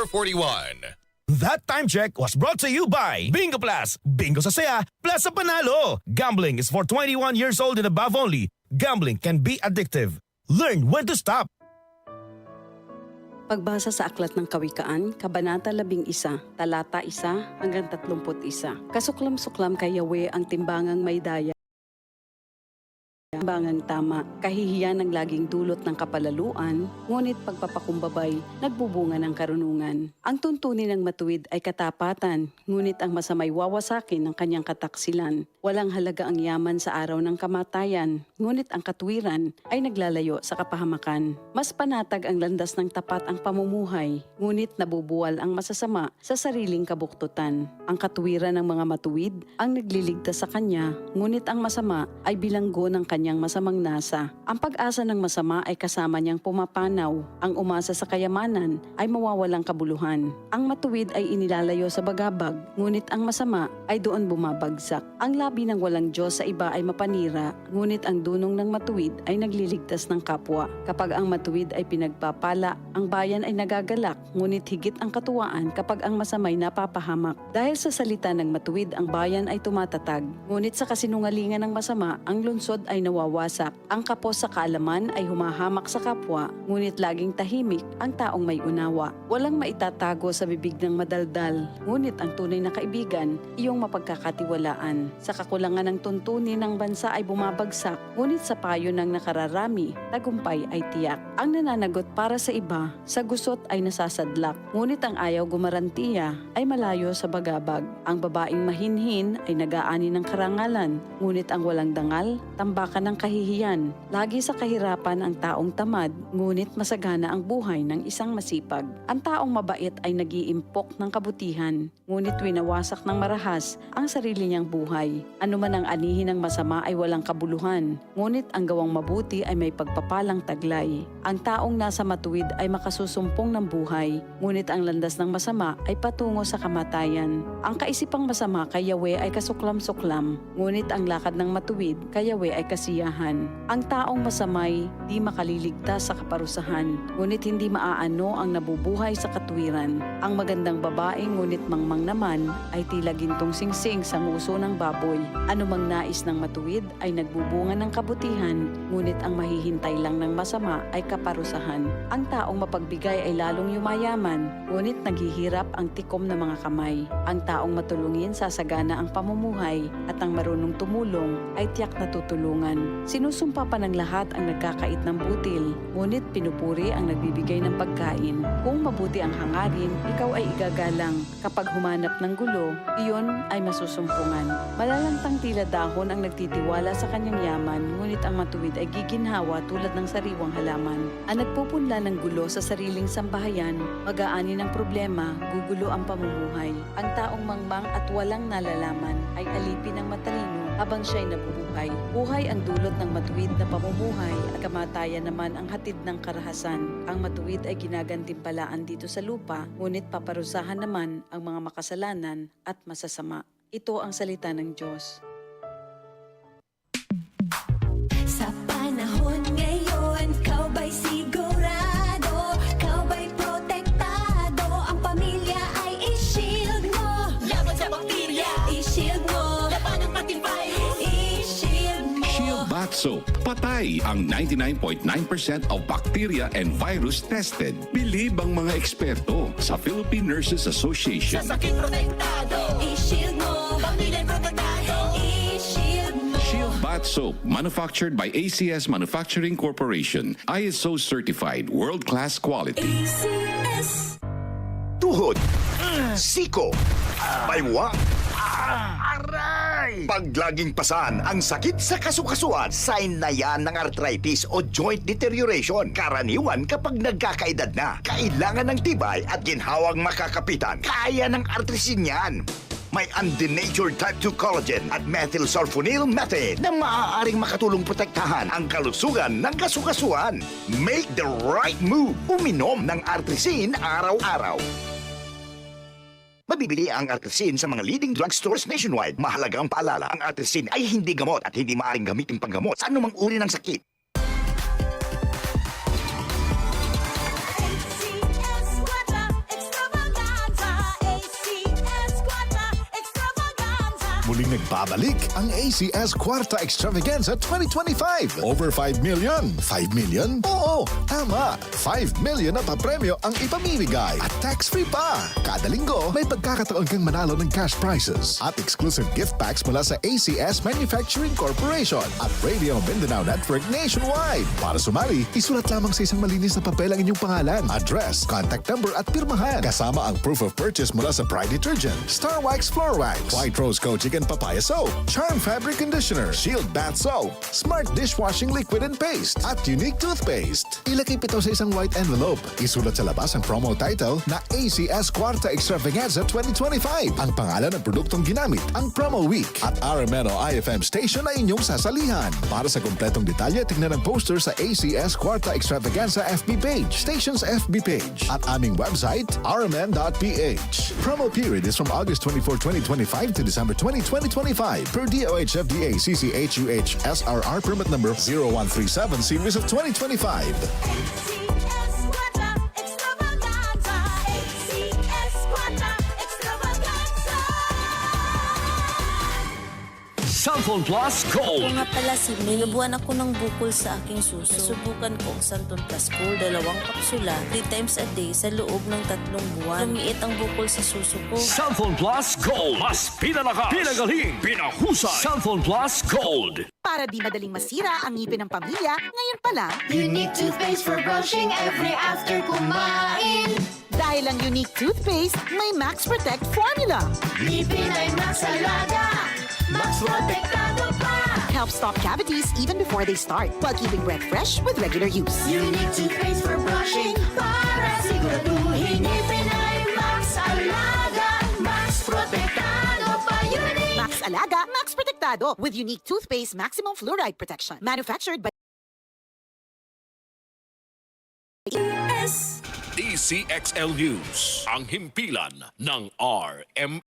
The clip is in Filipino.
41. That time check was brought to you by Bingo Plus. Bingo sa saya, plus sa panalo. Gambling is for 21 years old and above only. Gambling can be addictive. Learn when to stop. Pagbasa sa Aklat ng Kawikaan, Kabanata 11, Talata 1 hanggang 31. Kasuklam-suklam kay Yahweh ang timbangang may daya. Timbangang tama, kahihiyan ang laging dulot ng kapalaluan, ngunit pagpapakumbabay, nagbubunga ng karunungan. Ang tuntunin ng matuwid ay katapatan, ngunit ang masamay wawasakin ng kanyang kataksilan. Walang halaga ang yaman sa araw ng kamatayan, ngunit ang katwiran ay naglalayo sa kapahamakan. Mas panatag ang landas ng tapat ang pamumuhay, ngunit nabubuwal ang masasama sa sariling kabuktutan. Ang katwiran ng mga matuwid ang nagliligtas sa kanya, ngunit ang masama ay bilanggo ng kanyang masamang nasa. Ang pag-asa ng masama ay kasama niyang pumapanaw. Ang umasa sa kayamanan ay mawawalang kabuluhan. Ang matuwid ay inilalayo sa bagabag, ngunit ang masama ay doon bumabagsak. Ang labi ng walang Diyos sa iba ay mapanira, ngunit ang dunong ng matuwid ay nagliligtas ng kapwa. Kapag ang matuwid ay pinagpapala, ang bayan ay nagagalak, ngunit higit ang katuwaan kapag ang masamay napapahamak. Dahil sa salita ng matuwid, ang bayan ay tumatatag, ngunit sa kasinungalingan ng masama, ang lungsod ay nawawasak. Ang kapos sa kaalaman ay humahamak sa kapwa, ngunit laging tahimik ang taong may unawa. Walang maitatago sa bibig ng madaldal, ngunit ang tunay na kaibigan, iyong mapagkakatiwalaan. Sa kakulangan ng tuntunin ng bansa ay bumabagsak, ngunit sa payo ng nakararami, tagumpay ay tiyak. Ang nananagot para sa iba, sa gusot ay nasasadlak, ngunit ang ayaw gumarantiya ay malayo sa bagabag. Ang babaeng mahinhin ay nag-aani ng karangalan, ngunit ang walang dangal, tambakan ng kahihiyan. Lagi sa kahirapan ang taong tamad, ngunit masagana ang buhay ng isang masipag. Ang taong mabait ay nag-iimpok ng kabutihan, ngunit winawasak ng marahas ang sarili niyang buhay. Anuman ang anihin ng masama ay walang kabuluhan, ngunit ang gawang mabuti ay may pagpapalang taglay. Ang taong nasa matuwid ay makasusumpong ng buhay, ngunit ang landas ng masama ay patungo sa kamatayan. Ang kaisipang masama kay Yahweh ay kasuklam-suklam, ngunit ang lakad ng matuwid kay Yahweh ay kasiyahan. Ang taong masamay di makaliligtas sa kaparusahan, ngunit hindi maaano ang nabubuhay sa katwiran. Ang magandang babae ngunit mangmang naman ay tila gintong singsing sa nguso ng baboy. Anumang nais ng matuwid ay nagbubunga ng kabutihan, ngunit ang mahihintay lang ng masama ay kaparusahan. Ang taong mapagbigay ay lalong yumayaman, ngunit naghihirap ang tikom ng mga kamay. Ang taong matulungin sasagana ang pamumuhay, at ang marunong tumulong ay tiyak na tutulungan. Sinusumpa pa ng lahat ang nagkakait ng butil, ngunit pinupuri ang nagbibigay ng pagkain. Kung mabuti ang hangarin, ikaw ay igagalang. Kapag humanap ng gulo, iyon ay masusumpungan. Malalantang tila dahon ang nagtitiwala sa kanyang yaman, ngunit ang matuwid ay giginhawa tulad ng sariwang halaman. Ang nagpupunla ng gulo sa sariling sambahayan, mag-aani ng problema, gugulo ang pamumuhay. Ang taong mangmang at walang nalalaman ay alipin ng matalino habang siya'y nabubuhay. Buhay ang dulot ng matuwid na pamumuhay, at kamatayan naman ang hatid ng karahasan. Ang matuwid ay ginagantimpalaan dito sa lupa, ngunit paparusahan naman ang mga makasalanan at masasama. Ito ang salita ng Diyos. Sa panahon ngayon, kau ba'y sigurado? Kau ba'y protektado? Ang pamilya ay i-shield mo. Laban sa bakterya, i-shield mo. Laban ng pating virus, i-shield mo. Shield Bath Soap. Patay ang 99.9% of bacteria and virus tested. Bilib ang mga eksperto sa Philippine Nurses Association. Sa sakit protektado, i-shield mo. Pamilya protektado, i-shield mo. Shield Bath Soap, manufactured by ACS Manufacturing Corporation. ISO certified, world-class quality. ACS. Tuhod, siko, baywa, aray! Pag laging pasan ang sakit sa kasukasuan, sign na yan ng arthritis o joint deterioration. Karaniwan kapag nagkakaedad na, kailangan ng tibay at ginhawang makakapitan. Kaya ng artrisin yan. May undenatured type 2 collagen at methylsulfonyl methane na maaaring makatulong protektahan ang kalusugan ng kasukasuan. Make the right move. Uminom ng artrisin araw-araw. Mabibili ang Artrisin sa mga leading drugstores nationwide. Mahalagang paalala, ang Artrisin ay hindi gamot at hindi maaaring gamitin panggamot sa anumang uri ng sakit. ACS, watch out, extra Muling nagbabalik ang ACS Kwarta Extravaganza 2025. Over 5 million. 5 million? Oo, tama. 5 million na papremyo ang ipamimigay at tax-free pa. Kada linggo, may pagkakataon kang manalo ng cash prizes at exclusive gift packs mula sa ACS Manufacturing Corporation at Radio Mindanao Network nationwide. Para sumali, isulat lamang sa isang malinis na papel ang inyong pangalan, address, contact number at pirmahan. Kasama ang proof of purchase mula sa Pride Detergent, Star Wax Floor Wax, White Rose Kojic and Papaya Soap, Charm Fabric Conditioner, Shield Bath Soap, Smart Dishwashing Liquid and Paste, at Unique Toothpaste. Ilagay ito sa isang white envelope. Isulat sa labas ang promo title na ACS Kwarta Extravaganza 2025. Ang pangalan ng produktong ginamit, ang promo week, at RMNO IFM station na inyong sasalihan. Para sa kumpletong detalye, tingnan ang poster sa ACS Kwarta Extravaganza FB page, station's FB page, at aming website, rmn.ph. Promo period is from August 24, 2025 to December 20, 2025 per DOH FDA CCHUH SRR permit number 0137 series of 2025. ACS Quadra Extravaganza. ACS Quadra Extravaganza. Cellphone Plus Ako Gold. nga pala si May. Nabuhan ako ng bukol sa aking suso. Subukan ko ang Santon Plus Gold, 2 kapsula, 3 times a day sa loob ng 3 buwan. Lumiit ang bukol sa suso ko. Cellphone Plus Gold. Mas pinalakas, pinagaling, pinahusay. Cellphone Plus Gold. Para di madaling masira ang ngipin ng pamilya, ngayon pa lang, Unique toothpaste for brushing every after kumain. dahil ang unique toothpaste, may Max Protect formula. Ngipin ay Max Alaga. Max Protektado pa. Helps stop cavities even before they start, while keeping breath fresh with regular use. Unique toothpaste for brushing para siguraduhin ngipin ay Max Alaga. Max Protektado pa. Unique. Max Alaga, Max Protectado with unique toothpaste maximum fluoride protection. Manufactured by DCXL News. Ang himpilan ng RM